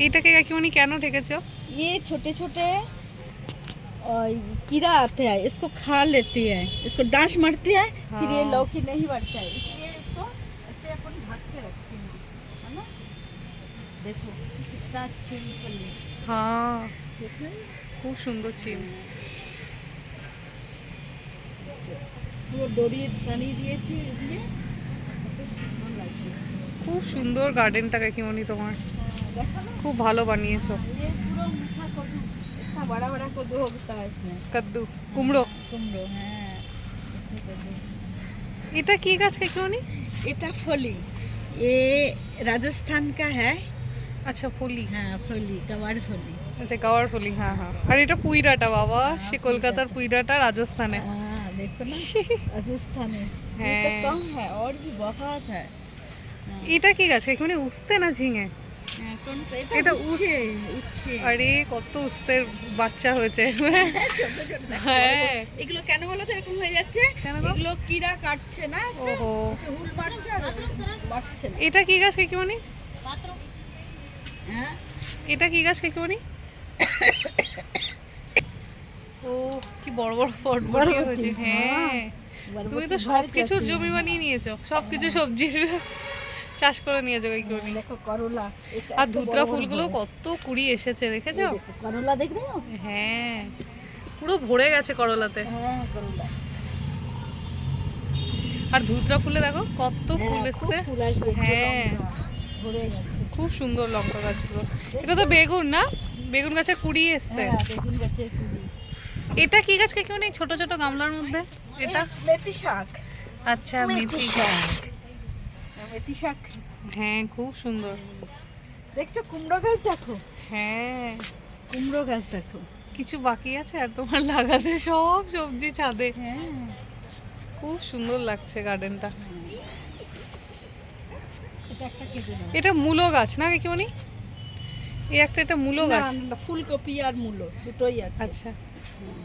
এটাকে কাকিমণি কেন ঢেকেছো? ये छोटे छोटे कीड़ा आते हैं, इसको खा लेती है, इसको डांस मारती है, फिर ये हाँ। लौकी नहीं बढ़ता है, इसलिए इसको ऐसे अपन ढक के रखते हैं, है ना। देखो कितना अच्छी फली, हाँ, देखो খুব সুন্দর ছিল। পুরো দড়ি টানিয়ে দিয়েছি দিয়ে, কত সুন্দর লাগছে। খুব সুন্দর গার্ডেনটা কাকিমণি তোমার, देखो ना, খুব ভালো বানিয়েছো। ये पूरा मीठा कद्दू, इतना बड़ा बड़ा कद्दू होता है इसमें। কাদ্দু, কুমড়ো। कुमड़ो, हाँ अच्छा कद्दू। এটা কি গাছ কাকিমণি? এটা फली, ये राजस्थान का है। আচ্ছা ফলি। हाँ फली, गवार फली। আচ্ছা গাওয়ার ফলি, হ্যাঁ হ্যাঁ। আর এটা পুইডাটা বাবা, হ্যাঁ, সে কলকাতার পুইডাটা রাজস্থানে। हाँ देखो ना, राजस्थान में ये है। तो कम है और भी बहुत है। हाँ, এটা কি গাছ কাকিমণি? উস্তে না ঝিঙে? हाँ, कौन तो এটা এটা উচ্ছে, উচ্ছে। আরে কত উস্তের বাচ্চা হয়েছে। ছোট ছোট দেখো, হ্যাঁ। এগুলো কেন বলো তো এরকম হয়ে যাচ্ছে? কেন গো? এগুলো কিরা কাটছে না, ওহো। এসে হুল মারছে আর বাড়ছে না। এটা কি গাছ কাকিমণি? হ্যাঁ, এটা কি গাছ কাকিমণি? ও কি বড় বড় ফটফটি হয়েছে। হ্যাঁ, তুমি তো সব কিছুর জমি বানিয়ে নিয়েছো, সব কিছু সবজির চাষ করে নিয়েছো কাকিমণি। দেখো করলা, আর ধুতরা ফুলগুলো কত কুড়ি এসেছে দেখেছো? করলা দেখ রहे हो? হ্যাঁ, পুরো ভরে গেছে করলাতে। হ্যাঁ করলা। আর ধুতরা ফুলে দেখো কত ফুল হ্যাঁ, খুব এসছে। ফুল আসবে, হ্যাঁ, ভরে গেছে। খুব সুন্দর লঙ্কা গাছগুলো। এটা তো বেগুন না? বেগুন গাছে কুড়ি এসছে। হ্যাঁ বেগুন গাছে কুড়ি। এটা কি গাছ কাকিমণি ছোট ছোট গামলার মধ্যে? এটা মেথি শাক। আচ্ছা মেথি শাক। মেথি শাক হ্যাঁ খুব সুন্দর। দেখছো, কুমড়ো গাছ দেখো, হ্যাঁ, কুমড়ো গাছ দেখো। কিছু বাকি আছে আর তোমার লাগাতে সব সবজি ছাদে। হ্যাঁ, খুব সুন্দর লাগছে গার্ডেনটা। এটা একটা কেটে দাও। এটা মূলো গাছ না কাকিমণি? এই একটা এটা মূলো না, গাছ। না, ফুলকপি আর মূলো দুটোই আছে। আচ্ছা, হুম।